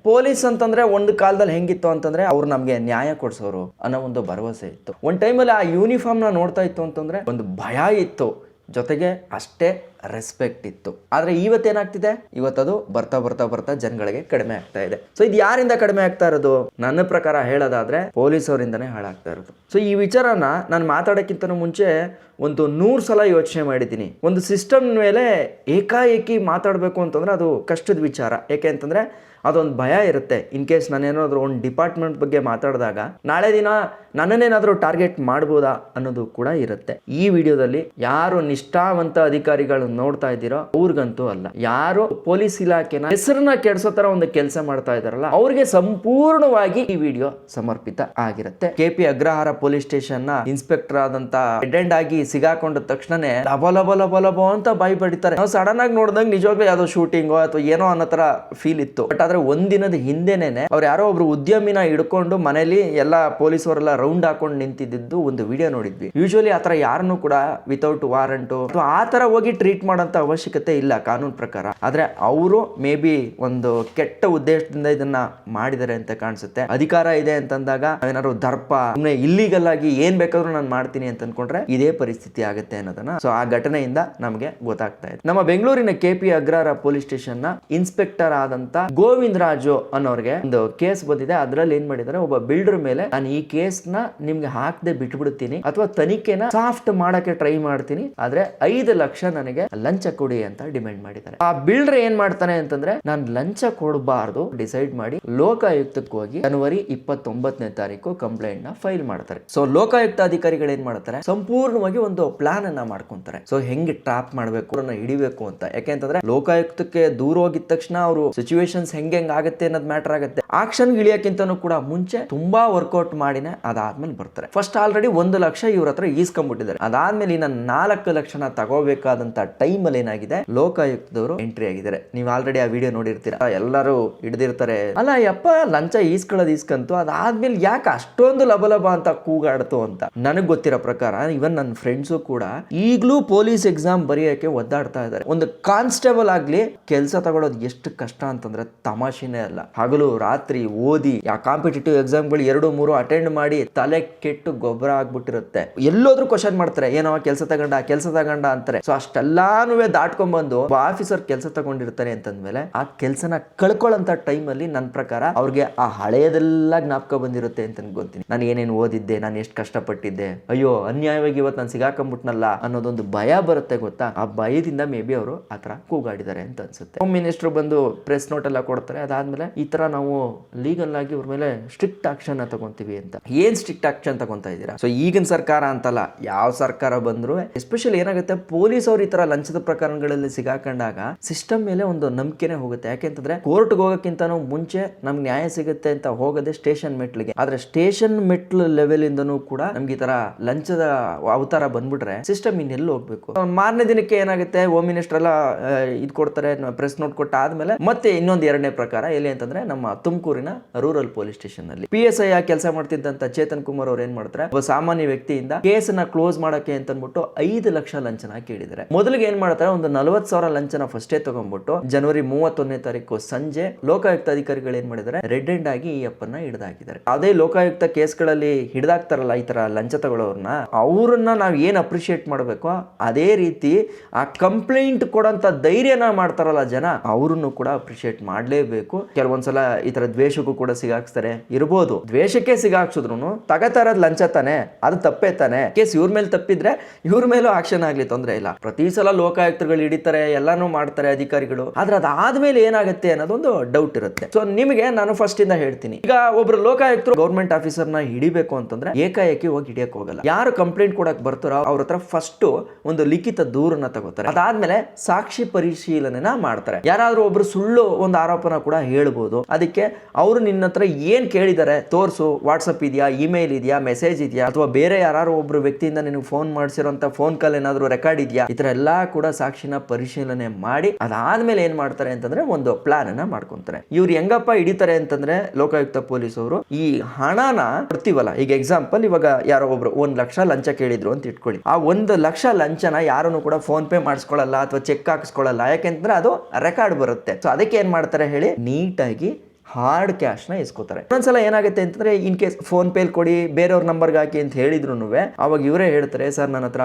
Police ಅಂತಂದ್ರೆ ಒಂದು ಕಾಲದಲ್ಲಿ ಹೆಂಗಿತ್ತು ಅಂತಂದ್ರೆ ಅವ್ರು ನಮ್ಗೆ ನ್ಯಾಯ ಕೊಡ್ಸೋರು ಅನ್ನೋ ಒಂದು ಭರವಸೆ ಇತ್ತು. ಒಂದು ಟೈಮಲ್ಲಿ ಆ ಯೂನಿಫಾರ್ಮ್ ನ ನೋಡ್ತಾ ಇತ್ತು ಅಂತಂದ್ರೆ ಒಂದು ಭಯ ಇತ್ತು, ಜೊತೆಗೆ ಅಷ್ಟೇ ರೆಸ್ಪೆಕ್ಟ್ ಇತ್ತು. ಆದ್ರೆ ಇವತ್ತೇನಾಗ್ತಿದೆ, ಇವತ್ತದು ಬರ್ತಾ ಬರ್ತಾ ಬರ್ತಾ ಜನಗಳಿಗೆ ಕಡಿಮೆ ಆಗ್ತಾ ಇದೆ. ಸೊ ಇದು ಯಾರಿಂದ ಕಡಿಮೆ ಆಗ್ತಾ ಇರೋದು? ನನ್ನ ಪ್ರಕಾರ ಹೇಳೋದಾದ್ರೆ ಪೊಲೀಸವರಿಂದನೇ ಹಾಳಾಗ್ತಾ ಇರೋದು. ಸೊ ಈ ವಿಚಾರನ ನಾನು ಮಾತಾಡೋಕ್ಕಿಂತ ಮುಂಚೆ ಒಂದು 100 ಸಲ ಯೋಚನೆ ಮಾಡಿದ್ದೀನಿ. ಒಂದು ಸಿಸ್ಟಮ್ ಮೇಲೆ ಏಕಾಏಕಿ ಮಾತಾಡಬೇಕು ಅಂತಂದ್ರೆ ಅದು ಕಷ್ಟದ ವಿಚಾರ. ಯಾಕೆ ಅಂತಂದ್ರೆ ಅದೊಂದು ಭಯ ಇರುತ್ತೆ. ಇನ್ ಕೇಸ್ ನಾನೇನಾದರೂ ಒಂದು ಡಿಪಾರ್ಟ್ಮೆಂಟ್ ಬಗ್ಗೆ ಮಾತಾಡಿದಾಗ ನಾಳೆ ದಿನ ನನ್ನನ್ನೇನಾದರೂ ಟಾರ್ಗೆಟ್ ಮಾಡ್ಬೋದಾ ಅನ್ನೋದು ಕೂಡ ಇರುತ್ತೆ. ಈ ವಿಡಿಯೋದಲ್ಲಿ ಯಾರು ನಿಷ್ಠಾವಂತ ಅಧಿಕಾರಿಗಳು ನೋಡ್ತಾ ಇದ್ದೀರೋ ಅವ್ರಿಗಂತೂ ಅಲ್ಲ, ಯಾರು ಪೊಲೀಸ್ ಇಲಾಖೆನ ಹೆಸರನ್ನ ಕೆಡಿಸೋ ತರ ಒಂದು ಕೆಲಸ ಮಾಡ್ತಾ ಇದಾರಲ್ಲ ಅವ್ರಿಗೆ ಸಂಪೂರ್ಣವಾಗಿ ಈ ವಿಡಿಯೋ ಸಮರ್ಪಿತ ಆಗಿರುತ್ತೆ. KP ಅಗ್ರಹಾರ ಪೊಲೀಸ್ ಸ್ಟೇಷನ್ ನ ಇನ್ಸ್ಪೆಕ್ಟರ್ ಆದಂತ ಅಟೆಂಡ್ ಆಗಿ ಸಿಗಾಕೊಂಡ ತಕ್ಷಣನೇ ಲಬ ಅಂತ ಬಾಯಿ ಬಡಿತಾರೆ. ನಾವು ಸಡನ್ ಆಗಿ ನೋಡಿದಾಗ ನಿಜವಾಗ್ಲೂ ಯಾವ್ದೋ ಶೂಟಿಂಗೋ ಅಥವಾ ಏನೋ ಅನ್ನೋ ತರ ಫೀಲ್ ಇತ್ತು. ಬಟ್ ಆದ್ರೆ ಒಂದಿನದ ಹಿಂದೆನೆ ಅವ್ರು ಯಾರೋ ಒಬ್ರು ಉದ್ಯಮಿನ ಹಿಡ್ಕೊಂಡು ಮನೇಲಿ ಎಲ್ಲ ಪೊಲೀಸವರೆಲ್ಲ ರೌಂಡ್ ಹಾಕೊಂಡು ನಿಂತಿದ್ದು ಒಂದು ವಿಡಿಯೋ ನೋಡಿದ್ವಿ. ಯೂಶುವಲಿ ಆತರ ಯಾರನ್ನು ಕೂಡ ವಿತೌಟ್ ವಾರಂಟ್ ಆ ತರ ಹೋಗಿ ಟ್ರೀಟ್ ಮಾಡೋಂತ ಅವಶ್ಯಕತೆ ಇಲ್ಲ ಕಾನೂನು ಪ್ರಕಾರ. ಆದ್ರೆ ಅವರು ಮೇ ಬಿ ಒಂದು ಕೆಟ್ಟ ಉದ್ದೇಶದಿಂದ ಇದನ್ನ ಮಾಡಿದ್ದಾರೆ ಅಂತ ಕಾಣಿಸುತ್ತೆ. ಅಧಿಕಾರ ಇದೆ ಅಂತಂದಾಗ ಏನಾದ್ರು ದರ್ಪ ಇಲ್ಲಿಗಲ್ ಆಗಿ ಏನ್ ಬೇಕಾದ್ರೂ ನಾನು ಮಾಡ್ತೀನಿ ಅಂತ ಅನ್ಕೊಂಡ್ರೆ ಇದೇ ಪರಿಸ್ಥಿತಿ ಆಗುತ್ತೆ ಅನ್ನೋದನ್ನ ಸೊ ಆ ಘಟನೆಯಿಂದ ನಮಗೆ ಗೊತ್ತಾಗ್ತಾ ಇದೆ. ನಮ್ಮ ಬೆಂಗಳೂರಿನ KP ಅಗ್ರಹಾರ ಪೊಲೀಸ್ ಸ್ಟೇಷನ್ ನ ಇನ್ಸ್ಪೆಕ್ಟರ್ ಆದಂತ ಗೋವಿಂದ ರಾಜು ಅನ್ನೋರ್ಗೆ ಒಂದು ಕೇಸ್ ಬಂದಿದೆ. ಅದ್ರಲ್ಲಿ ಏನ್ ಮಾಡಿದ್ದಾರೆ, ಒಬ್ಬ ಬಿಲ್ಡರ್ ಮೇಲೆ ನಾನು ಈ ಕೇಸ್ ನ ನಿಮ್ಗೆ ಹಾಕದೆ ಬಿಟ್ಬಿಡ್ತೀನಿ ಅಥವಾ ತನಿಖೆನ ಸಾಫ್ಟ್ ಮಾಡಕ್ಕೆ ಟ್ರೈ ಮಾಡ್ತೀನಿ, ಆದ್ರೆ 5 ಲಕ್ಷ ನನಗೆ ಲಂಚ ಕೊಡಿ ಅಂತ ಡಿಮ್ಯಾಂಡ್ ಮಾಡಿದ್ದಾರೆ. ಆ ಬಿಲ್ಡರ್ ಏನ್ ಮಾಡ್ತಾನೆ ಅಂತಂದ್ರೆ ನಾನು ಲಂಚ ಕೊಡಬಾರ್ದು ಡಿಸೈಡ್ ಮಾಡಿ ಲೋಕಾಯುಕ್ತಕ್ಕೆ ಹೋಗಿ ಜನವರಿ 29ನೇ ತಾರೀಕು ಕಂಪ್ಲೇಂಟ್ ನ ಫೈಲ್ ಮಾಡ್ತಾರೆ. ಸೊ ಲೋಕಾಯುಕ್ತ ಅಧಿಕಾರಿಗಳು ಏನ್ ಮಾಡ್ತಾರೆ, ಸಂಪೂರ್ಣವಾಗಿ ಒಂದು ಪ್ಲಾನ್ ಅನ್ನ ಮಾಡ್ಕೊಂತಾರೆ. ಸೊ ಹೆಂಗೆ ಟ್ರಾಪ್ ಮಾಡ್ಬೇಕು, ಹಿಡಿಬೇಕು ಅಂತ. ಯಾಕೆಂತಂದ್ರೆ ಲೋಕಾಯುಕ್ತಕ್ಕೆ ದೂರ ಹೋಗಿದ ತಕ್ಷಣ ಅವರು ಸಿಚುವೇಶನ್ಸ್ ಹೆಂಗ್ ಆಗುತ್ತೆ ಅನ್ನೋದು ಮ್ಯಾಟರ್ ಆಗುತ್ತೆ. ಆಕ್ಷನ್ ಇಳಿಯಕ್ಕಿಂತನೂ ಕೂಡ ಮುಂಚೆ ತುಂಬಾ ವರ್ಕೌಟ್ ಮಾಡಿನೇ ಅದಾದ್ಮೇಲೆ ಬರ್ತಾರೆ. ಫಸ್ಟ್ ಆಲ್ರೆಡಿ 1 ಲಕ್ಷ ಇವ್ರ ಹತ್ರ ಈಸ್ಕೊಂಡ್ಬಿಟ್ಟಿದ್ದಾರೆ. ಅದಾದ್ಮೇಲೆ ಇನ್ನ 4 ಲಕ್ಷನ ತಗೋಬೇಕಾದಂತ ಟೈಮ್ ಅಲ್ಲಿ ಏನಾಗಿದೆ, ಲೋಕಾಯುಕ್ತದವರು ಎಂಟ್ರಿ ಆಗಿದ್ದಾರೆ. ನೀವು ಆಲ್ರೆಡಿ ಆ ವಿಡಿಯೋ ನೋಡಿರ್ತೀರಾ, ಎಲ್ಲರೂ ಹಿಡಿದಿರ್ತಾರೆ. ಅಲ್ಲ ಯಪ್ಪ ಲಂಚ ಈಸ್ಕಂತು, ಅದಾದ್ಮೇಲೆ ಯಾಕೆ ಅಷ್ಟೊಂದು ಲಬಲಬ ಅಂತ ಕೂಗಾಡ್ತು ಅಂತ. ನನಗ್ ಗೊತ್ತಿರೋ ಪ್ರಕಾರ ಇವನ್ ನನ್ನ ಫ್ರೆಂಡ್ಸು ಕೂಡ ಈಗ್ಲೂ ಪೊಲೀಸ್ ಎಕ್ಸಾಮ್ ಬರೆಯಕ್ಕೆ ಒದ್ದಾಡ್ತಾ ಇದ್ದಾರೆ. ಒಂದು ಕಾನ್ಸ್ಟೇಬಲ್ ಆಗ್ಲಿ ಕೆಲಸ ತಗೊಳ್ಳೋದು ಎಷ್ಟು ಕಷ್ಟ ಅಂತಂದ್ರೆ ತಮಾಷೆನೇ ಅಲ್ಲ. ಹಗಲು ರಾತ್ರಿ ಓದಿ ಆ ಕಾಂಪಿಟೇಟಿವ್ ಎಕ್ಸಾಮ್ಗಳು 2-3 ಅಟೆಂಡ್ ಮಾಡಿ ತಲೆ ಕೆಟ್ಟು ಗೊಬ್ಬರ ಆಗ್ಬಿಟ್ಟಿರುತ್ತೆ. ಎಲ್ಲೋದ್ರೂ ಕ್ವಶನ್ ಮಾಡ್ತಾರೆ, ಏನೋ ಕೆಲಸ ತಗೊಂಡ ಅಂತಾರೆ. ಸೊ ಅಷ್ಟೆಲ್ಲಾನು ದಾಟ್ಕೊಂಡ್ಬಂದು ಆಫೀಸರ್ ಕೆಲಸ ತಗೊಂಡಿರ್ತಾರೆ ಅಂತಂದ್ಮೇಲೆ ಆ ಕೆಲಸನ ಕಳ್ಕೊಳ್ಳೋಂತ ಟೈಮ್ ಅಲ್ಲಿ ನನ್ನ ಪ್ರಕಾರ ಅವ್ರಿಗೆ ಆ ಹಳೆಯದೆಲ್ಲ ಜ್ಞಾಪಕ ಬಂದಿರುತ್ತೆ ಅಂತ ಅನ್ಕೊಂತೀನಿ. ನಾನು ಏನೇನು ಓದಿದ್ದೆ, ನಾನು ಎಷ್ಟು ಕಷ್ಟಪಟ್ಟಿದ್ದೆ, ಅಯ್ಯೋ ಅನ್ಯಾಯವಾಗಿ ಇವತ್ತು ನಾನು ಸಿಗಾಕೊಂಡ್ಬಿಟ್ನಲ್ಲ ಅನ್ನೋದೊಂದು ಭಯ ಬರುತ್ತೆ ಗೊತ್ತಾ. ಆ ಭಯದಿಂದ ಮೇ ಬಿ ಅವರು ಆತರ ಕೂಗಾಡಿದ್ದಾರೆ ಅಂತ ಅನ್ಸುತ್ತೆ. ಹೋಮ್ ಮಿನಿಸ್ಟರ್ ಬಂದು ಪ್ರೆಸ್ ನೋಟ್ ಎಲ್ಲ ಕೊಡ್ತಾರೆ. ಅದಾದ್ಮೇಲೆ ಈ ತರ ನಾವು ಲೀಗಲ್ ಆಗಿ ಅವ್ರ ಮೇಲೆ ಸ್ಟ್ರಿಕ್ಟ್ ಆಕ್ಷನ್ ತಗೊಂತೀವಿ ಅಂತ. ಏನ್ ಸ್ಟ್ರಿಕ್ಟ್ ಆಕ್ಷನ್ ತಗೊಂತಾ ಇದ್ದೀರಾ? ಸೊ ಈಗಿನ ಸರ್ಕಾರ ಅಂತಲ್ಲ, ಯಾವ ಸರ್ಕಾರ ಬಂದ್ರು ಎಸ್ಪೆಷಲಿ ಏನಾಗುತ್ತೆ, ಪೊಲೀಸ್ ಅವ್ರು ಈ ತರ ಲಂಚದ ಪ್ರಕರಣಗಳಲ್ಲಿ ಸಿಗಾಕೊಂಡಾಗ ಸಿಸ್ಟಮ್ ಮೇಲೆ ಒಂದು ನಂಬಿಕೆನೆ ಹೋಗುತ್ತೆ. ಯಾಕೆಂತಂದ್ರೆ ಕೋರ್ಟ್ಗೆ ಹೋಗಕ್ಕಿಂತ ಮುಂಚೆ ನಮ್ಗೆ ನ್ಯಾಯ ಸಿಗುತ್ತೆ ಅಂತ ಹೋಗೋದೇ ಸ್ಟೇಷನ್ ಮೆಟ್ಲಿಗೆ. ಆದ್ರೆ ಸ್ಟೇಷನ್ ಮೆಟ್ಲು ಲೆವೆಲ್ ಇಂದನೂ ಕೂಡ ನಮ್ಗೆ ಈ ತರ ಲಂಚದ ಅವತಾರ ಬಂದ್ಬಿಟ್ರೆ ಸಿಸ್ಟಮ್ ಇನ್ನೆಲ್ಲ ಹೋಗ್ಬೇಕು. ಮಾರನೇ ದಿನಕ್ಕೆ ಏನಾಗುತ್ತೆ, ಹೋಮ್ ಮಿನಿಸ್ಟರ್ ಎಲ್ಲ ಇದು ಕೊಡ್ತಾರೆ, ಪ್ರೆಸ್ ನೋಟ್ ಕೊಟ್ಟ ಆದ್ಮೇಲೆ ಮತ್ತೆ ಇನ್ನೊಂದು 2ನೇ ಪ್ರಕಾರ ಎಲ್ಲಿ ಅಂತಂದ್ರೆ ನಮ್ಮ ತುಮಕೂರಿನ ರೂರಲ್ ಪೊಲೀಸ್ ಸ್ಟೇಷನ್ ಅಲ್ಲಿ PSI ಕೆಲಸ ಮಾಡ್ತಿದ್ದಂತ ಚೇತನ್ ಕುಮಾರ್ ಅವ್ರು ಏನ್ ಮಾಡ್ತಾರೆ, ಒಬ್ಬ ಸಾಮಾನ್ಯ ವ್ಯಕ್ತಿಯಿಂದ ಕೇಸನ್ನ ಕ್ಲೋಸ್ ಮಾಡಕ್ಕೆ ಅಂತ ಅಂದ್ಬಿಟ್ಟು 5 ಲಕ್ಷ ಲಂಚನ ಕೇಳಿದ್ದಾರೆ. ಮೊದಲಿಗೆ ಏನ್ ಮಾಡ್ತಾರೆ, ಒಂದು 40,000 ಲಂಚನ ಫಸ್ಟೇ ತಗೊಂಡ್ಬಿಟ್ಟು ಜನವರಿ 31ನೇ ತಾರೀಕು ಸಂಜೆ ಲೋಕಾಯುಕ್ತ ಅಧಿಕಾರಿಗಳು ಏನ್ ಮಾಡಿದ್ದಾರೆ, ರೆಡ್ ಹ್ಯಾಂಡ್ ಆಗಿ ಈ ಅಪ್ಪನ್ನ ಹಿಡಿದಾಕಿದ್ದಾರೆ. ಅದೇ ಲೋಕಾಯುಕ್ತ ಕೇಸ್ಗಳಲ್ಲಿ ಹಿಡಿದಾಕ್ತಾರಲ್ಲ ಈ ತರ ಲಂಚ ತಗೊಳ್ಳೋರ್ನ, ಅವ್ರನ್ನ ನಾವ್ ಏನ್ ಅಪ್ರಿಶಿಯೇಟ್ ಮಾಡ್ಬೇಕೋ ಅದೇ ರೀತಿ ಆ ಕಂಪ್ಲೇಂಟ್ ಕೊಡಂತ ಧೈರ್ಯನ ಮಾಡ್ತಾರಲ್ಲ ಜನ, ಅವ್ರನ್ನು ಕೂಡ ಅಪ್ರಿಶಿಯೇಟ್ ಮಾಡ್ಲೇಬೇಕು. ಕೆಲವೊಂದ್ಸಲ ಈ ತರ ದ್ವೇಷಕ್ಕೂ ಕೂಡ ಸಿಗಾಕ್ಸ್ತಾರೆ ಇರ್ಬೋದು. ದ್ವೇಷಕ್ಕೆ ಸಿಗಾಕ್ಸಿದ್ರು ತಗತಾ ಇರೋದ್ ಲಂಚ ತಾನೆ, ಅದು ತಪ್ಪೇ ತಾನೆ. ಕೇಸ್ ಇವ್ರ ಮೇಲೆ ತಪ್ಪಿದ್ರೆ ಇವ್ರ ಮೇಲೂ ಆಕ್ಷನ್ ಆಗ್ಲಿ, ತೊಂದ್ರೆ ಇಲ್ಲ. ಪ್ರತಿ ಸಲ ಲೋಕಾಯುಕ್ತಗಳು ಹಿಡಿತಾರೆ, ಎಲ್ಲಾನು ಮಾಡ್ತಾರೆ ಅಧಿಕಾರಿಗಳು. ಆದ್ರೆ ಅದಾದ್ಮೇಲೆ ಏನಾಗುತ್ತೆ ಅನ್ನೋದೊಂದು ಡೌಟ್ ಇರುತ್ತೆ. ಸೊ ನಿಮಗೆ ನಾನು ಫಸ್ಟ್ ಇಂದ ಹೇಳ್ತೀನಿ, ಈಗ ಒಬ್ರು ಲೋಕಾಯುಕ್ತರು ಗೌರ್ಮೆಂಟ್ ಆಫೀಸರ್ ನ ಹಿಡಿಬೇಕು ಅಂತಂದ್ರೆ ಏಕಾಏಕಿ ಹೋಗಿ ಹಿಡಿಯಕ್ ಹೋಗಲ್ಲ. ಯಾರು ಕಂಪ್ಲೇಂಟ್ ಕೊಡಕ್ ಬರ್ತಾರೋ ಅವ್ರ ಹತ್ರ ಫಸ್ಟ್ ಒಂದು ಲಿಖಿತ ದೂರನ್ನ ತಗೋತಾರೆ. ಅದಾದ್ಮೇಲೆ ಸಾಕ್ಷಿ ಪರಿಶೀಲನೆನ ಮಾಡ್ತಾರೆ. ಯಾರಾದ್ರೂ ಒಬ್ರು ಸುಳ್ಳು ಒಂದು ಆರೋಪನ ಕೂಡ ಹೇಳ್ಬೋದು. ಅದಕ್ಕೆ ಅವರು ನಿನ್ನ ಹತ್ರ ಏನ್ ಕೇಳಿದ್ದಾರೆ ತೋರ್ಸು, ವಾಟ್ಸಪ್ ಇದೆಯಾ, ಇಮೇಲ್ ಇದೆಯಾ, ಮೆಸೇಜ್ ಇದೆಯಾ, ಅಥವಾ ಬೇರೆ ಯಾರು ಒಬ್ರು ವ್ಯಕ್ತಿಯಿಂದ ನಿನಗೆ ಫೋನ್ ಮಾಡಿಸಿರೋಂತ ಫೋನ್ ಕಾಲ್ ಏನಾದ್ರು ರೆಕಾರ್ಡ್ ಇದೆಯಾ, ಈ ತರ ಎಲ್ಲಾ ಕೂಡ ಸಾಕ್ಷಿನ ಪರಿಶೀಲನೆ ಮಾಡಿ ಅದಾದ್ಮೇಲೆ ಏನ್ ಮಾಡ್ತಾರೆ ಅಂತಂದ್ರೆ ಒಂದು ಪ್ಲಾನ್ ಅನ್ನ ಮಾಡ್ಕೊಂತಾರೆ. ಇವ್ರು ಹೆಂಗಪ್ಪ ಹಿಡಿತಾರೆ ಅಂತಂದ್ರೆ ಲೋಕಾಯುಕ್ತ ಪೊಲೀಸ್ ಅವರು ಈ ಹಣನ ಕೊಡ್ತೀವಲ್ಲ, ಈಗ ಎಕ್ಸಾಂಪಲ್ ಇವಾಗ ಯಾರೋ ಒಬ್ರು 1 ಲಕ್ಷ ಲಂಚ ಕೇಳಿದ್ರು ಅಂತ ಇಟ್ಕೊಳ್ಳಿ. ಆ 1 ಲಕ್ಷ ಲಂಚನ ಯಾರನ್ನು ಕೂಡ ಫೋನ್ ಪೇ ಮಾಡಿಸ್ಕೊಳ್ಳಲ್ಲ ಅಥವಾ ಚೆಕ್ ಹಾಕಿಸ್ಕೊಳ್ಳಲ್ಲ. ಯಾಕೆಂದ್ರೆ ಅದು ರೆಕಾರ್ಡ್ ಬರುತ್ತೆ. ಸೊ ಅದಕ್ಕೆ ಏನ್ ಮಾಡ್ತಾರೆ ಹೇಳಿ, ನೀಟಾಗಿ ಹಾರ್ಡ್ ಕ್ಯಾಶ್ನ ಇಸ್ಕೋತಾರೆ. ಒಂದ್ಸಲ ಏನಾಗುತ್ತೆ ಅಂತಂದ್ರೆ ಇನ್ ಕೇಸ್ ಫೋನ್ ಪೇಲ್ ಕೊಡಿ ಬೇರೆಯವ್ರ ನಂಬರ್ಗೆ ಹಾಕಿ ಅಂತ ಹೇಳಿದ್ರು ಅವಾಗ ಇವರೇ ಹೇಳ್ತಾರೆ, ಸರ್ ನನ್ನ ಹತ್ರ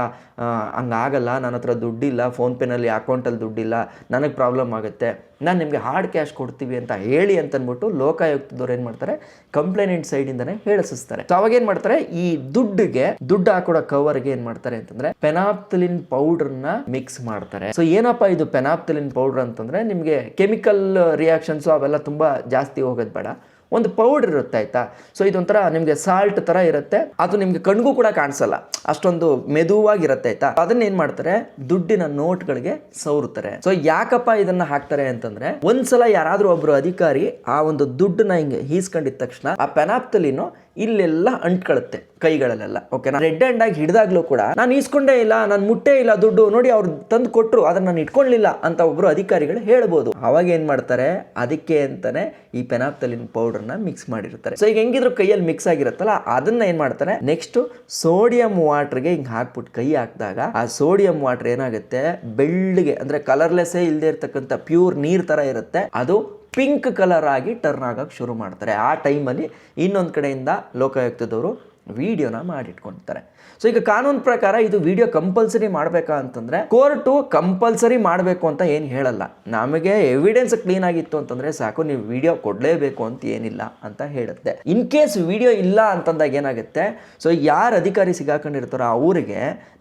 ಹಂಗಾಗಲ್ಲ, ನನ್ನ ಹತ್ರ ದುಡ್ಡಿಲ್ಲ, ಫೋನ್ ಪೇನಲ್ಲಿ ಅಕೌಂಟಲ್ಲಿ ದುಡ್ಡಿಲ್ಲ, ನನಗೆ ಪ್ರಾಬ್ಲಮ್ ಆಗುತ್ತೆ, ನಾನು ನಿಮಗೆ ಹಾರ್ಡ್ ಕ್ಯಾಶ್ ಕೊಡ್ತೀವಿ ಅಂತ ಹೇಳಿ ಅಂತಂದ್ಬಿಟ್ಟು ಲೋಕಾಯುಕ್ತದವ್ರು ಏನು ಮಾಡ್ತಾರೆ, ಕಂಪ್ಲೇನೆಂಟ್ ಸೈಡಿಂದನೇ ಹೇಳಿಸ್ತಾರೆ. ಸೊ ಅವಾಗ ಏನು ಮಾಡ್ತಾರೆ, ಈ ದುಡ್ಡು ಹಾಕೊಡೋ ಕವರ್ಗೆ ಏನು ಮಾಡ್ತಾರೆ ಅಂತಂದ್ರೆ ಪೆನಾಪ್ತಲಿನ್ ಪೌಡರ್ನ ಮಿಕ್ಸ್ ಮಾಡ್ತಾರೆ. ಸೊ ಏನಪ್ಪ ಇದು ಪೆನಾಪ್ತಲಿನ್ ಪೌಡರ್ ಅಂತಂದ್ರೆ ನಿಮಗೆ ಕೆಮಿಕಲ್ ರಿಯಾಕ್ಷನ್ಸು ಅವೆಲ್ಲ ತುಂಬಾ ಜಾಸ್ತಿ ಹೋಗೋದು ಬೇಡ, ಒಂದು ಪೌಡರ್ ಇರುತ್ತೆ ಆಯ್ತಾ. ಸೊ ಇದೊಂಥರ ನಿಮಗೆ ಸಾಲ್ಟ್ ಥರ ಇರುತ್ತೆ, ಅದು ನಿಮಗೆ ಕಣ್ಗೂ ಕೂಡ ಕಾಣಿಸಲ್ಲ, ಅಷ್ಟೊಂದು ಮೆದುವಾಗಿರುತ್ತೆ ಆಯ್ತಾ. ಅದನ್ನ ಏನು ಮಾಡ್ತಾರೆ, ದುಡ್ಡಿನ ನೋಟ್ಗಳಿಗೆ ಸವರುತ್ತಾರೆ. ಸೊ ಯಾಕಪ್ಪ ಇದನ್ನ ಹಾಕ್ತಾರೆ ಅಂತಂದ್ರೆ ಒಂದ್ಸಲ ಯಾರಾದ್ರೂ ಒಬ್ರು ಅಧಿಕಾರಿ ಆ ಒಂದು ದುಡ್ಡನ್ನ ಹಿಂಗೆ ಹೀಸ್ಕೊಂಡಿದ ತಕ್ಷಣ ಆ ಪೆನಾಪ್ತಲಿನು ಇಲ್ಲೆಲ್ಲ ಅಂಟ್ಕೊಳ್ಳುತ್ತೆ ಕೈಗಳಲ್ಲೆಲ್ಲ. ಓಕೆನಾ, ರೆಡ್ ಹ್ಯಾಂಡ್ ಆಗಿ ಹಿಡಿದಾಗ್ಲೂ ಕೂಡ ನಾನು ಈಸ್ಕೊಂಡೇ ಇಲ್ಲ, ನಾನು ಮುಟ್ಟೇ ಇಲ್ಲ ದುಡ್ಡು, ನೋಡಿ ಅವ್ರು ತಂದು ಕೊಟ್ಟರು ಅದನ್ನ ನಾನು ಇಟ್ಕೊಳ್ಳಿಲ್ಲ ಅಂತ ಒಬ್ರು ಅಧಿಕಾರಿಗಳು ಹೇಳ್ಬೋದು. ಅವಾಗ ಏನ್ ಮಾಡ್ತಾರೆ, ಅದಕ್ಕೆ ಅಂತಾನೆ ಈ ಪೆನಾಪ್ತಲಿನ್ ಪೌಡರ್ನ ಮಿಕ್ಸ್ ಮಾಡಿರ್ತಾರೆ. ಸೊ ಈಗ ಹೆಂಗಿದ್ರು ಕೈಯಲ್ಲಿ ಮಿಕ್ಸ್ ಆಗಿರುತ್ತಲ್ಲ, ಅದನ್ನ ಏನ್ ಮಾಡ್ತಾರೆ, ನೆಕ್ಸ್ಟ್ ಸೋಡಿಯಂ ವಾಟರ್ಗೆ ಹಿಂಗೆ ಹಾಕ್ಬಿಟ್ಟು ಕೈ ಹಾಕಿದಾಗ ಆ ಸೋಡಿಯಂ ವಾಟರ್ ಏನಾಗುತ್ತೆ, ಬೆಳ್ಳಗೆ ಅಂದ್ರೆ ಕಲರ್ಲೆಸ್ಸೇ ಇಲ್ಲದೆ ಇರ್ತಕ್ಕಂಥ ಪ್ಯೂರ್ ನೀರ್ ತರ ಇರುತ್ತೆ, ಅದು ಪಿಂಕ್ ಕಲರ್ ಆಗಿ ಟರ್ನ್ ಆಗಕ್ಕೆ ಶುರು ಮಾಡ್ತಾರೆ. ಆ ಟೈಮಲ್ಲಿ ಇನ್ನೊಂದು ಕಡೆಯಿಂದ ಲೋಕಾಯುಕ್ತದವರು ವಿಡಿಯೋನ ಮಾಡಿಟ್ಕೊಳ್ತಾರೆ. ಸೊ ಈಗ ಕಾನೂನು ಪ್ರಕಾರ ಇದು ವಿಡಿಯೋ ಕಂಪಲ್ಸರಿ ಮಾಡಬೇಕಾ ಅಂತಂದ್ರೆ ಕೋರ್ಟು ಕಂಪಲ್ಸರಿ ಮಾಡಬೇಕು ಅಂತ ಏನು ಹೇಳಲ್ಲ, ನಮಗೆ ಎವಿಡೆನ್ಸ್ ಕ್ಲೀನ್ ಆಗಿತ್ತು ಅಂತಂದ್ರೆ ಸಾಕು, ನೀವು ವಿಡಿಯೋ ಕೊಡಲೇಬೇಕು ಅಂತ ಏನಿಲ್ಲ ಅಂತ ಹೇಳುತ್ತೆ. ಇನ್ ಕೇಸ್ ವಿಡಿಯೋ ಇಲ್ಲ ಅಂತಂದಾಗ ಏನಾಗುತ್ತೆ, ಸೊ ಯಾರು ಅಧಿಕಾರಿ ಸಿಗಾಕೊಂಡಿರ್ತಾರೋ ಅವರಿಗೆ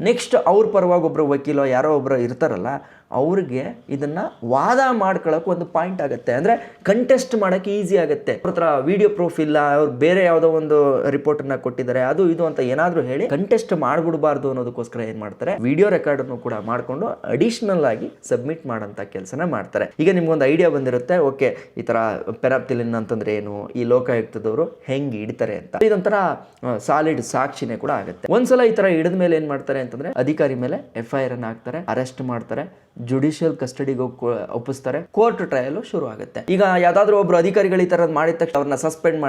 ನೆಕ್ಸ್ಟ್ ಅವ್ರ ಪರವಾಗಿ ಒಬ್ಬರು ವಕೀಲೋ ಯಾರೋ ಒಬ್ಬರು ಇರ್ತಾರಲ್ಲ, ಅವ್ರಿಗೆ ಇದನ್ನ ವಾದ ಮಾಡ್ಕೊಳ್ಳೋಕೆ ಒಂದು ಪಾಯಿಂಟ್ ಆಗುತ್ತೆ, ಅಂದ್ರೆ ಕಂಟೆಸ್ಟ್ ಮಾಡೋಕ್ಕೆ ಈಸಿ ಆಗುತ್ತೆ. ಅವ್ರ ಹತ್ರ ವಿಡಿಯೋ ಪ್ರೂಫ್ ಇಲ್ಲ, ಅವ್ರು ಬೇರೆ ಯಾವುದೋ ಒಂದು ರಿಪೋರ್ಟನ್ನ ಕೊಟ್ಟಿದ್ದಾರೆ, ಅದು ಇದು ಅಂತ ಏನಾದರೂ ಹೇಳಿ ಕಂಟೆಸ್ಟ್ ಮಾಡ್ಬಿಡಬಾರ್ದು ಅನ್ನೋದಕ್ಕೋಸ್ಕರ ಏನ್ ಮಾಡ್ತಾರೆ, ವಿಡಿಯೋ ರೆಕಾರ್ಡ್ ಅನ್ನು ಕೂಡ ಮಾಡ್ಕೊಂಡು ಅಡಿಷನಲ್ ಆಗಿ ಸಬ್ಮಿಟ್ ಮಾಡೋಂಥ ಕೆಲಸನ ಮಾಡ್ತಾರೆ. ಈಗ ನಿಮ್ಗೊಂದು ಐಡಿಯಾ ಬಂದಿರುತ್ತೆ, ಓಕೆ ಈ ತರ ಪೆನಾಪ್ತಲಿನ್ ಅಂತಂದ್ರೆ ಏನು, ಈ ಲೋಕಾಯುಕ್ತದವರು ಹೆಂಗೆ ಹಿಡಿತಾರೆ ಅಂತ. ಇದೊಂಥರ ಸಾಲಿಡ್ ಸಾಕ್ಷಿನೇ ಕೂಡ ಆಗುತ್ತೆ. ಒಂದ್ಸಲ ಈ ತರ ಹಿಡಿದ ಮೇಲೆ ಏನ್ ಮಾಡ್ತಾರೆ ಅಂತಂದ್ರೆ ಅಧಿಕಾರಿ ಮೇಲೆ FIR ಅನ್ನ ಹಾಕ್ತಾರೆ, ಅರೆಸ್ಟ್ ಮಾಡ್ತಾರೆ, ಜುಡಿಷಿಯಲ್ ಕಸ್ಟಡಿಗೆ ಒಪ್ಪಿಸ್ತಾರೆ, ಕೋರ್ಟ್ ಟ್ರಯಲ್ ಶುರು ಆಗುತ್ತೆ. ಈಗ ಯಾವ್ದಾದ್ರು ಒಬ್ರು ಅಧಿಕಾರಿಗಳು ಈ ತರ ಮಾಡಿದ ತಕ್ಷಣ ಅವ್ರನ್ನ ಸಸ್ಪೆಂಡ್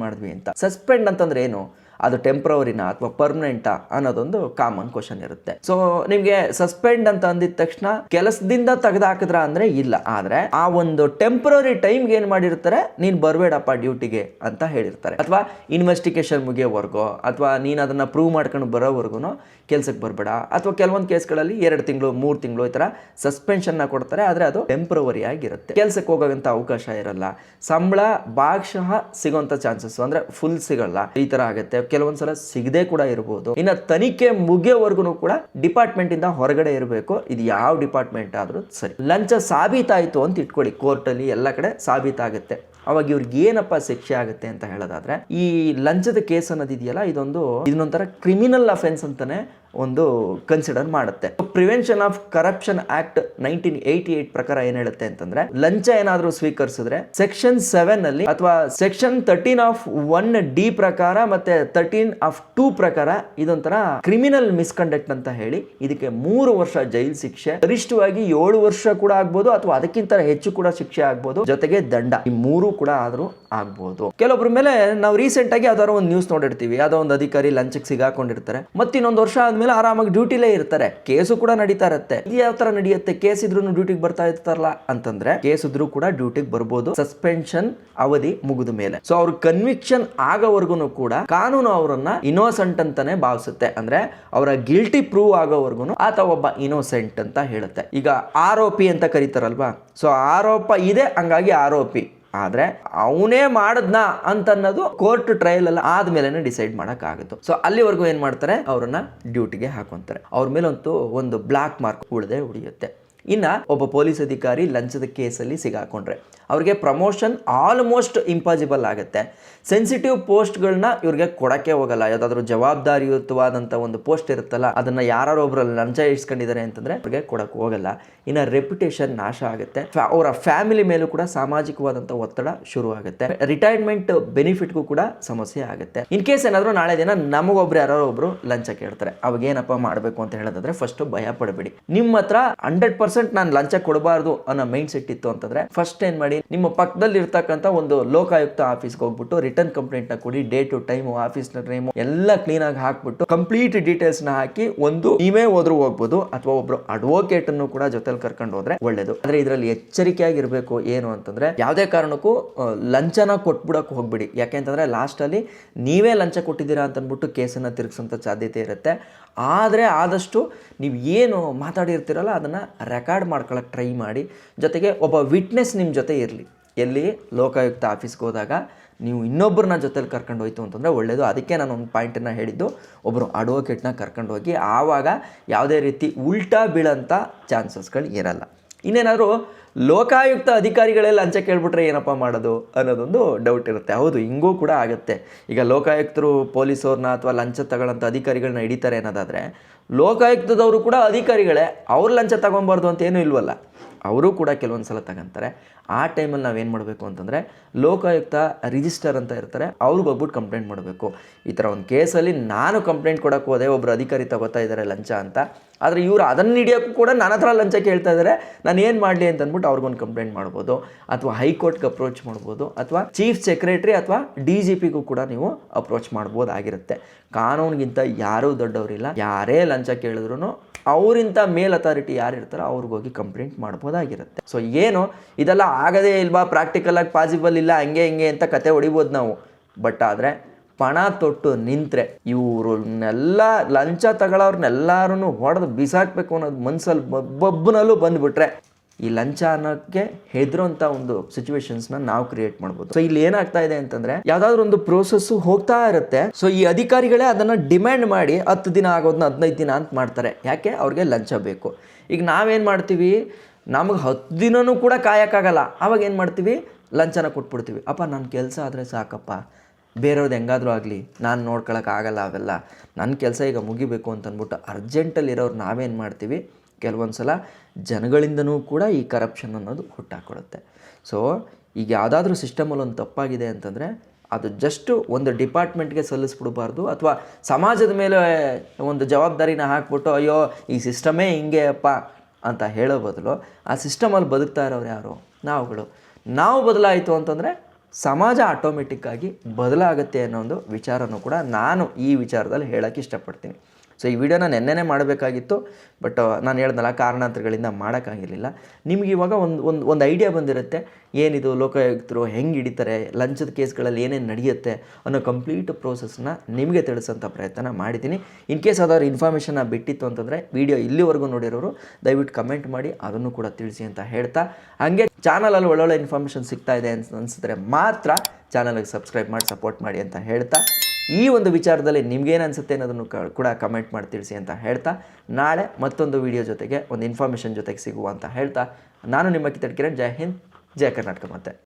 ಮಾಡಿದ್ವಿ ಅಂತ. ಸಸ್ಪೆಂಡ್ ಅಂತಂದ್ರೆ ಏನು, ಅದು ಟೆಂಪ್ರವರಿನಾ ಅಥವಾ ಪರ್ಮನೆಂಟಾ ಅನ್ನೋದೊಂದು ಕಾಮನ್ ಕ್ವಶನ್ ಇರುತ್ತೆ. ಸೊ ನಿಮ್ಗೆ ಸಸ್ಪೆಂಡ್ ಅಂತ ಅಂದಿದ ತಕ್ಷಣ ಕೆಲಸದಿಂದ ತೆಗೆದಾಕಿದ್ರ ಅಂದ್ರೆ ಇಲ್ಲ, ಆದ್ರೆ ಆ ಒಂದು ಟೆಂಪ್ರವರಿ ಟೈಮ್ಗೆ ಏನ್ ಮಾಡಿರ್ತಾರೆ, ನೀನ್ ಬರ್ಬೇಡಪ್ಪ ಡ್ಯೂಟಿಗೆ ಅಂತ ಹೇಳಿರ್ತಾರೆ, ಅಥವಾ ಇನ್ವೆಸ್ಟಿಗೇಷನ್ ಮುಗಿಯೋವರೆಗೂ ಅಥವಾ ನೀನ್ ಅದನ್ನ ಪ್ರೂವ್ ಮಾಡ್ಕೊಂಡು ಬರೋವರೆಗೂ ಕೆಲ್ಸಕ್ಕೆ ಬರಬೇಡ, ಅಥವಾ ಕೆಲವೊಂದು ಕೇಸ್ಗಳಲ್ಲಿ 2 ತಿಂಗಳು 3 ತಿಂಗಳು ಈ ತರ ಸಸ್ಪೆನ್ಷನ್ ಕೊಡ್ತಾರೆ, ಆದ್ರೆ ಅದು ಟೆಂಪ್ರವರಿ ಆಗಿರುತ್ತೆ, ಕೆಲ್ಸಕ್ಕೆ ಹೋಗೋಂತ ಅವಕಾಶ ಇರಲ್ಲ, ಸಂಬಳ ಭಾಗಶಃ ಸಿಗೋಂತ ಚಾನ್ಸಸ್ ಅಂದ್ರೆ ಫುಲ್ ಸಿಗಲ್ಲ, ಈ ತರ ಆಗುತ್ತೆ. ಕೆಲವೊಂದ್ಸಲ ಸಿಗದೆ ಕೂಡ ಇರಬಹುದು. ಇನ್ನು ತನಿಖೆ ಮುಗಿಯೋವರೆಗೂ ಕೂಡ ಡಿಪಾರ್ಟ್ಮೆಂಟ್ ಇಂದ ಹೊರಗಡೆ ಇರಬೇಕು, ಇದು ಯಾವ ಡಿಪಾರ್ಟ್ಮೆಂಟ್ ಆದ್ರೂ ಸರಿ. ಲಂಚ ಸಾಬೀತಾಯ್ತು ಅಂತ ಇಟ್ಕೊಳ್ಳಿ, ಕೋರ್ಟ್ ಅಲ್ಲಿ ಎಲ್ಲ ಕಡೆ ಸಾಬೀತಾಗುತ್ತೆ, ಅವಾಗ ಇವ್ರಿಗೆ ಏನಪ್ಪ ಶಿಕ್ಷೆ ಆಗುತ್ತೆ ಅಂತ ಹೇಳೋದಾದ್ರೆ, ಈ ಲಂಚದ ಕೇಸ್ ಅನ್ನೋದಿದೆಯಲ್ಲ, ಇದನ್ನೊಂಥರ ಕ್ರಿಮಿನಲ್ ಅಫೆನ್ಸ್ ಅಂತಾನೆ ಒಂದು ಕನ್ಸಿಡರ್ ಮಾಡುತ್ತೆ. ಪ್ರಿವೆನ್ಷನ್ ಆಫ್ ಕರಪ್ಷನ್ ಆಕ್ಟ್ 1988 ಪ್ರಕಾರ ಏನ್ ಹೇಳುತ್ತೆ ಅಂತಂದ್ರೆ, ಲಂಚ ಏನಾದ್ರೂ ಸ್ವೀಕರಿಸಿದ್ರೆ ಸೆಕ್ಷನ್ 7 ಅಲ್ಲಿ ಅಥವಾ ಸೆಕ್ಷನ್ 13 ಆಫ್ 1D ಪ್ರಕಾರ ಮತ್ತೆ 13 ಆಫ್ 2 ಪ್ರಕಾರ ಇದೊಂಥರ ಕ್ರಿಮಿನಲ್ ಮಿಸ್ಕಂಡಕ್ಟ್ ಅಂತ ಹೇಳಿ ಇದಕ್ಕೆ 3 ವರ್ಷ ಜೈಲ್ ಶಿಕ್ಷೆ, ಗರಿಷ್ಠವಾಗಿ 7 ವರ್ಷ ಕೂಡ ಆಗ್ಬೋದು ಅಥವಾ ಅದಕ್ಕಿಂತ ಹೆಚ್ಚು ಕೂಡ ಶಿಕ್ಷೆ ಆಗ್ಬೋದು, ಜೊತೆಗೆ ದಂಡ, ಈ 3 ಕೂಡ ಆದ್ರೂ ಆಗ್ಬೋದು. ಕೆಲವೊಬ್ಬರ ಮೇಲೆ ನಾವು ರೀಸೆಂಟ್ ಆಗಿ ಯಾವ್ದಾದ್ರು ಒಂದು ನ್ಯೂಸ್ ನೋಡಿರ್ತೀವಿ, ಯಾವ್ದೋ ಒಂದು ಅಧಿಕಾರಿ ಲಂಚಕ್ಕೆ ಸಿಗಾಕೊಂಡಿರ್ತಾರೆ, ಮತ್ತೆ ಇನ್ನೊಂದು ವರ್ಷ ಆದ್ಮೇಲೆ ಆರಾಮಾಗಿ ಡ್ಯೂಟಿಲೇ ಇರ್ತಾರೆ, ಕೇಸು ಕೂಡ ನಡೀತಾ ಇರುತ್ತೆ. ಇದು ಯಾವ ತರ ನಡೆಯುತ್ತೆ, ಕೇಸ್ ಇದ್ರೂ ಡ್ಯೂಟಿಗೆ ಬರ್ತಾ ಇರ್ತಾರಲ್ಲ ಅಂತಂದ್ರೆ, ಕೇಸ್ ಇದ್ರೂ ಕೂಡ ಡ್ಯೂಟಿಗೆ ಬರ್ಬೋದು ಸಸ್ಪೆನ್ಷನ್ ಅವಧಿ ಮುಗಿದ ಮೇಲೆ. ಸೊ ಅವ್ರ ಕನ್ವಿಕ್ಷನ್ ಆಗೋವರೆಗೂ ಕೂಡ ಕಾನೂನು ಅವರನ್ನ ಇನ್ನೋಸೆಂಟ್ ಅಂತಾನೆ ಭಾವಿಸುತ್ತೆ, ಅಂದ್ರೆ ಅವರ ಗಿಲ್ಟಿ ಪ್ರೂವ್ ಆಗೋವರೆಗೂ ಆತ ಒಬ್ಬ ಇನ್ನೋಸೆಂಟ್ ಅಂತ ಹೇಳುತ್ತೆ. ಈಗ ಆರೋಪಿ ಅಂತ ಕರೀತಾರಲ್ವಾ, ಸೊ ಆರೋಪ ಇದೆ ಹಂಗಾಗಿ ಆರೋಪಿ, ಆದ್ರೆ ಅವನೇ ಮಾಡದ್ನಾ ಅಂತ ಅನ್ನೋದು ಕೋರ್ಟ್ ಟ್ರಯಲ್ ಎಲ್ಲ ಆದ್ಮೇಲೆ ಡಿಸೈಡ್ ಮಾಡಕ್ ಆಗುತ್ತೆ. ಸೊ ಅಲ್ಲಿವರೆಗೂ ಏನ್ ಮಾಡ್ತಾರೆ, ಅವ್ರನ್ನ ಡ್ಯೂಟಿಗೆ ಹಾಕೊಂತಾರೆ, ಅವ್ರ ಮೇಲಂತೂ ಒಂದು ಬ್ಲಾಕ್ ಮಾರ್ಕ್ ಉಳಿಯುತ್ತೆ. ಇನ್ನ ಒಬ್ಬ ಪೊಲೀಸ್ ಅಧಿಕಾರಿ ಲಂಚದ ಕೇಸಲ್ಲಿ ಸಿಗಾಕೊಂಡ್ರೆ ಅವ್ರಿಗೆ ಪ್ರಮೋಷನ್ ಆಲ್ಮೋಸ್ಟ್ ಇಂಪಾಸಿಬಲ್ ಆಗುತ್ತೆ. ಸೆನ್ಸಿಟಿವ್ ಪೋಸ್ಟ್ಗಳನ್ನ ಇವ್ರಿಗೆ ಕೊಡಕ್ಕೆ ಹೋಗಲ್ಲ, ಯಾವುದಾದ್ರೂ ಜವಾಬ್ದಾರಿಯುತವಾದಂಥ ಒಂದು ಪೋಸ್ಟ್ ಇರುತ್ತಲ್ಲ, ಅದನ್ನ ಯಾರು ಒಬ್ರು ಲಂಚ ಇಸ್ಕೊಂಡಿದ್ದಾರೆ ಅಂತಂದ್ರೆ ಅವ್ರಿಗೆ ಕೊಡಕ್ಕೆ ಹೋಗಲ್ಲ. ಇನ್ನು ರೆಪ್ಯುಟೇಷನ್ ನಾಶ ಆಗುತ್ತೆ, ಅವರ ಫ್ಯಾಮಿಲಿ ಮೇಲೂ ಕೂಡ ಸಾಮಾಜಿಕವಾದಂಥ ಒತ್ತಡ ಶುರು ಆಗುತ್ತೆ, ರಿಟೈರ್ಮೆಂಟ್ ಬೆನಿಫಿಟ್ಗೂ ಕೂಡ ಸಮಸ್ಯೆ ಆಗುತ್ತೆ. ಇನ್ ಕೇಸ್ ಏನಾದರೂ ನಾಳೆ ದಿನ ನಮಗೊಬ್ರು ಯಾರೋ ಒಬ್ರು ಲಂಚ ಕೇಳ್ತಾರೆ, ಅವಾಗ ಏನಪ್ಪ ಮಾಡಬೇಕು ಅಂತ ಹೇಳೋದಾದ್ರೆ ಫಸ್ಟ್ ಭಯ ಪಡಬೇಡಿ, ನಿಮ್ಮ ಹತ್ರ 100% 100% ನಾನು ಲಂಚ ಕೊಡಬಾರ್ದು ಅನ್ನೋ ಮೈಂಡ್ ಸೆಟ್ ಇತ್ತು ಅಂತಂದ್ರೆ ಫಸ್ಟ್ ಏನ್ ಮಾಡಿ, ನಿಮ್ಮ ಪಕ್ಕದಲ್ಲಿ ಇರ್ತಕ್ಕಂಥ ಒಂದು ಲೋಕಾಯುಕ್ತ ಆಫೀಸ್ಗೆ ಹೋಗ್ಬಿಟ್ಟು ರಿಟರ್ನ್ ಕಂಪ್ಲೇಂಟ್ ನ ಕೊಡಿ. ಡೇಟು, ಟೈಮು, ಆಫೀಸ್ ನೇಮು ಎಲ್ಲ ಕ್ಲೀನ್ ಆಗಿ ಹಾಕ್ಬಿಟ್ಟು ಕಂಪ್ಲೀಟ್ ಡೀಟೇಲ್ಸ್ ನ ಹಾಕಿ, ಒಂದು ನೀವೇ ಹೋದ್ರೂ ಹೋಗ್ಬೋದು ಅಥವಾ ಒಬ್ರು ಅಡ್ವೊಕೇಟ್ ಅನ್ನು ಕೂಡ ಜೊತೆಲಿ ಕರ್ಕೊಂಡು ಹೋದ್ರೆ ಒಳ್ಳೇದು. ಆದ್ರೆ ಇದರಲ್ಲಿ ಎಚ್ಚರಿಕೆಯಾಗಿರ್ಬೇಕು. ಏನು ಅಂತಂದ್ರೆ ಯಾವುದೇ ಕಾರಣಕ್ಕೂ ಲಂಚನ ಕೊಟ್ಬಿಡಕ್ ಹೋಗ್ಬಿಡಿ. ಯಾಕೆಂತಂದ್ರೆ ಲಾಸ್ಟ್ ಅಲ್ಲಿ ನೀವೇ ಲಂಚ ಕೊಟ್ಟಿದ್ದೀರಾ ಅಂತ ಅಂದ್ಬಿಟ್ಟು ಕೇಸನ್ನ ತಿರುಗಿಸೋಂಥ ಸಾಧ್ಯತೆ ಇರುತ್ತೆ. ಆದರೆ ಆದಷ್ಟು ನೀವು ಏನು ಮಾತಾಡಿರ್ತೀರಲ್ಲ ಅದನ್ನು ರೆಕಾರ್ಡ್ ಮಾಡ್ಕೊಳ್ಳೋಕೆ ಟ್ರೈ ಮಾಡಿ. ಜೊತೆಗೆ ಒಬ್ಬ ವಿಟ್ನೆಸ್ ನಿಮ್ಮ ಜೊತೆ ಇರಲಿ. ಎಲ್ಲಿ ಲೋಕಾಯುಕ್ತ ಆಫೀಸ್ಗೆ ಹೋದಾಗ ನೀವು ಇನ್ನೊಬ್ಬರನ್ನ ಜೊತೆಲಿ ಕರ್ಕೊಂಡು ಹೋಯ್ತು ಅಂತಂದರೆ ಒಳ್ಳೆಯದು. ಅದಕ್ಕೆ ನಾನು ಒಂದು ಪಾಯಿಂಟನ್ನು ಹೇಳಿದ್ದು, ಒಬ್ಬರು ಅಡ್ವೊಕೇಟ್ನ ಕರ್ಕೊಂಡು ಹೋಗಿ, ಆವಾಗ ಯಾವುದೇ ರೀತಿ ಉಲ್ಟಾ ಬೀಳೋಂಥ ಚಾನ್ಸಸ್ಗಳು ಇರಲ್ಲ. ಇನ್ನೇನಾದರೂ ಲೋಕಾಯುಕ್ತ ಅಧಿಕಾರಿಗಳೇ ಲಂಚ ಕೇಳ್ಬಿಟ್ರೆ ಏನಪ್ಪ ಮಾಡೋದು ಅನ್ನೋದೊಂದು ಡೌಟ್ ಇರುತ್ತೆ. ಹೌದು, ಹಿಂಗೂ ಕೂಡ ಆಗುತ್ತೆ. ಈಗ ಲೋಕಾಯುಕ್ತರು ಪೊಲೀಸವ್ರನ್ನ ಅಥವಾ ಲಂಚ ತಗೊಳ್ಳೋಂಥ ಅಧಿಕಾರಿಗಳನ್ನ ಹಿಡಿತಾರೆ ಅನ್ನೋದಾದರೆ, ಲೋಕಾಯುಕ್ತದವರು ಕೂಡ ಅಧಿಕಾರಿಗಳೇ, ಅವ್ರು ಲಂಚ ತಗೊಬಾರ್ದು ಅಂತ ಏನೂ ಇಲ್ವಲ್ಲ, ಅವರು ಕೂಡ ಕೆಲವೊಂದು ಸಲ ತಗೊಂತಾರೆ. ಆ ಟೈಮಲ್ಲಿ ನಾವೇನು ಮಾಡಬೇಕು ಅಂತಂದರೆ, ಲೋಕಾಯುಕ್ತ ರಿಜಿಸ್ಟರ್ ಅಂತ ಇರ್ತಾರೆ, ಅವ್ರಿಗೆ ಹೋಗ್ಬಿಟ್ಟು ಕಂಪ್ಲೇಂಟ್ ಮಾಡಬೇಕು. ಈ ಥರ ಒಂದು ಕೇಸಲ್ಲಿ ನಾನು ಕಂಪ್ಲೇಂಟ್ ಕೊಡೋಕ್ಕೆ ಹೋದೆ, ಒಬ್ಬರು ಅಧಿಕಾರಿ ತಗೋತಾ ಇದ್ದಾರೆ ಲಂಚ ಅಂತ, ಆದರೆ ಇವರು ಅದನ್ನು ಹಿಡಿಯೋಕ್ಕೂ ಕೂಡ ನನ್ನ ಹತ್ರ ಲಂಚ ಕೇಳ್ತಾ ಇದ್ದಾರೆ, ನಾನು ಏನು ಮಾಡಲಿ ಅಂತ ಅಂದ್ಬಿಟ್ಟು ಅವ್ರಿಗೊಂದು ಕಂಪ್ಲೇಂಟ್ ಮಾಡ್ಬೋದು, ಅಥವಾ ಹೈಕೋರ್ಟ್ಗೆ ಅಪ್ರೋಚ್ ಮಾಡ್ಬೋದು, ಅಥವಾ ಚೀಫ್ ಸೆಕ್ರೆಟರಿ ಅಥವಾ DGPಗೂ ಕೂಡ ನೀವು ಅಪ್ರೋಚ್ ಮಾಡ್ಬೋದಾಗಿರುತ್ತೆ. ಕಾನೂನಿಗಿಂತ ಯಾರೂ ದೊಡ್ಡವರಿಲ್ಲ. ಯಾರೇ ಲಂಚ ಕೇಳಿದ್ರು ಅವರಿಂಥ ಮೇಲ್ ಅಥಾರಿಟಿ ಯಾರು ಇರ್ತಾರೋ ಅವ್ರಿಗೋಗಿ ಕಂಪ್ಲೇಂಟ್ ಮಾಡ್ಬೋದಾಗಿರುತ್ತೆ. ಸೊ ಏನು ಇದೆಲ್ಲ ಆಗದೇ ಇಲ್ವಾ, ಪ್ರಾಕ್ಟಿಕಲಾಗಿ ಪಾಸಿಬಲ್ ಇಲ್ಲ, ಹಂಗೆ ಹಿಂಗೆ ಅಂತ ಕತೆ ಹೊಡಿಬೋದು ನಾವು. ಬಟ್ ಆದರೆ ಪಣ ತೊಟ್ಟು ನಿಂತರೆ, ಇವ್ರನ್ನೆಲ್ಲ ಲಂಚ ತಗೊಳ್ಳೋರ್ನೆಲ್ಲರೂ ಹೊಡೆದು ಬಿಸಾಕಬೇಕು ಅನ್ನೋದು ಮನಸ್ಸಲ್ಲಿ ಬೊಬ್ಬನಲ್ಲೂ ಬಂದುಬಿಟ್ರೆ, ಈ ಲಂಚ ಅನ್ನೋಕ್ಕೆ ಹೆದರೋಂಥ ಒಂದು ಸಿಚುವೇಶನ್ಸ್ನ ನಾವು ಕ್ರಿಯೇಟ್ ಮಾಡ್ಬೋದು. ಸೊ ಇಲ್ಲಿ ಏನಾಗ್ತಾ ಇದೆ ಅಂತಂದರೆ, ಯಾವುದಾದ್ರೂ ಒಂದು ಪ್ರೋಸೆಸ್ಸು ಹೋಗ್ತಾ ಇರುತ್ತೆ. ಸೊ ಈ ಅಧಿಕಾರಿಗಳೇ ಅದನ್ನು ಡಿಮ್ಯಾಂಡ್ ಮಾಡಿ 10 ದಿನ ಆಗೋದನ್ನ 15 ದಿನ ಅಂತ ಮಾಡ್ತಾರೆ. ಯಾಕೆ? ಅವ್ರಿಗೆ ಲಂಚ ಬೇಕು. ಈಗ ನಾವೇನು ಮಾಡ್ತೀವಿ, ನಮಗೆ 10 ದಿನವೂ ಕೂಡ ಕಾಯೋಕ್ಕಾಗಲ್ಲ. ಆವಾಗ ಏನು ಮಾಡ್ತೀವಿ, ಲಂಚನ ಕೊಟ್ಬಿಡ್ತೀವಿ. ಅಪ್ಪ ನನ್ನ ಕೆಲಸ ಆದರೆ ಸಾಕಪ್ಪ, ಬೇರೆಯವ್ರದ್ದು ಹೆಂಗಾದರೂ ಆಗಲಿ, ನಾನು ನೋಡ್ಕೊಳಕ್ಕಾಗಲ್ಲ, ಅವೆಲ್ಲ ನನ್ನ ಕೆಲಸ ಈಗ ಮುಗಿಬೇಕು ಅಂತ ಅಂದ್ಬಿಟ್ಟು ಅರ್ಜೆಂಟಲ್ಲಿ ಇರೋರು ನಾವೇನು ಮಾಡ್ತೀವಿ, ಕೆಲವೊಂದು ಸಲ ಜನಗಳಿಂದನೂ ಕೂಡ ಈ ಕರಪ್ಷನ್ ಅನ್ನೋದು ಹುಟ್ಟಾಕೊಡುತ್ತೆ. ಸೊ ಈಗ ಯಾವುದಾದ್ರೂ ಸಿಸ್ಟಮಲ್ಲಿ ಒಂದು ತಪ್ಪಾಗಿದೆ ಅಂತಂದರೆ, ಅದು ಜಸ್ಟು ಒಂದು ಡಿಪಾರ್ಟ್ಮೆಂಟ್ಗೆ ಸಲ್ಲಿಸ್ಬಿಡಬಾರ್ದು, ಅಥವಾ ಸಮಾಜದ ಮೇಲೆ ಒಂದು ಜವಾಬ್ದಾರಿನ ಹಾಕ್ಬಿಟ್ಟು ಅಯ್ಯೋ ಈ ಸಿಸ್ಟಮೇ ಹಿಂಗೆ ಅಪ್ಪ ಅಂತ ಹೇಳೋ ಬದಲು, ಆ ಸಿಸ್ಟಮಲ್ಲಿ ಬದುಕ್ತಾ ಇರೋರು ಯಾರು? ನಾವುಗಳು. ನಾವು ಬದಲಾಯಿತು ಅಂತಂದರೆ ಸಮಾಜ ಆಟೋಮೆಟಿಕ್ಕಾಗಿ ಬದಲಾಗುತ್ತೆ ಅನ್ನೋ ಒಂದು ವಿಚಾರನೂ ಕೂಡ ನಾನು ಈ ವಿಚಾರದಲ್ಲಿ ಹೇಳೋಕ್ಕೆ ಇಷ್ಟಪಡ್ತೀನಿ. ಸೊ ಈ ವಿಡಿಯೋನ ನೆನ್ನೆನೇ ಮಾಡಬೇಕಾಗಿತ್ತು, ಬಟ್ ನಾನು ಹೇಳ್ದಲ್ಲ, ಕಾರಣಾಂತರಗಳಿಂದ ಮಾಡೋಕ್ಕಾಗಿರಲಿಲ್ಲ. ನಿಮ್ಗೆ ಇವಾಗ ಒಂದು ಐಡಿಯಾ ಬಂದಿರುತ್ತೆ, ಏನಿದು ಲೋಕಾಯುಕ್ತರು ಹೆಂಗೆ ಹಿಡಿತಾರೆ, ಲಂಚದ ಕೇಸ್ಗಳಲ್ಲಿ ಏನೇನು ನಡೆಯುತ್ತೆ ಅನ್ನೋ ಕಂಪ್ಲೀಟ್ ಪ್ರೋಸೆಸ್ನ ನಿಮಗೆ ತಿಳಿಸೋಂಥ ಪ್ರಯತ್ನ ಮಾಡಿದ್ದೀನಿ. ಇನ್ ಕೇಸ್ ಅದಾದ್ರು ಇನ್ಫಾರ್ಮೇಷನ್ನ ಬಿಟ್ಟಿತ್ತು ಅಂತಂದರೆ, ವಿಡಿಯೋ ಇಲ್ಲಿವರೆಗೂ ನೋಡಿರೋರು ದಯವಿಟ್ಟು ಕಮೆಂಟ್ ಮಾಡಿ ಅದನ್ನು ಕೂಡ ತಿಳಿಸಿ ಅಂತ ಹೇಳ್ತಾ, ಹಾಗೆ ಚಾನಲಲ್ಲಿ ಒಳ್ಳೊಳ್ಳೆ ಇನ್ಫಾರ್ಮೇಷನ್ ಸಿಗ್ತಾ ಇದೆ ಅನಿಸಿದ್ರೆ ಮಾತ್ರ ಚಾನಲ್ಗೆ ಸಬ್ಸ್ಕ್ರೈಬ್ ಮಾಡಿ ಸಪೋರ್ಟ್ ಮಾಡಿ ಅಂತ ಹೇಳ್ತಾ, ಈ ಒಂದು ವಿಚಾರದಲ್ಲಿ ನಿಮ್ಗೇನು ಅನಿಸುತ್ತೆ ಅನ್ನೋದನ್ನು ಕೂಡ ಕಮೆಂಟ್ ಮಾಡಿ ತಿಳಿಸಿ ಅಂತ ಹೇಳ್ತಾ, ನಾಳೆ ಮತ್ತೊಂದು ವಿಡಿಯೋ ಜೊತೆಗೆ ಒಂದು ಇನ್ಫಾರ್ಮೇಷನ್ ಜೊತೆಗೆ ಸಿಗುವ ಅಂತ ಹೇಳ್ತಾ, ನಾನು ನಿಮ್ಮ ಕಿತ್ತಡ್ ಕಿರಣ್. ಜೈ ಹಿಂದ್, ಜೈ ಕರ್ನಾಟಕ. ಮತ್ತೆ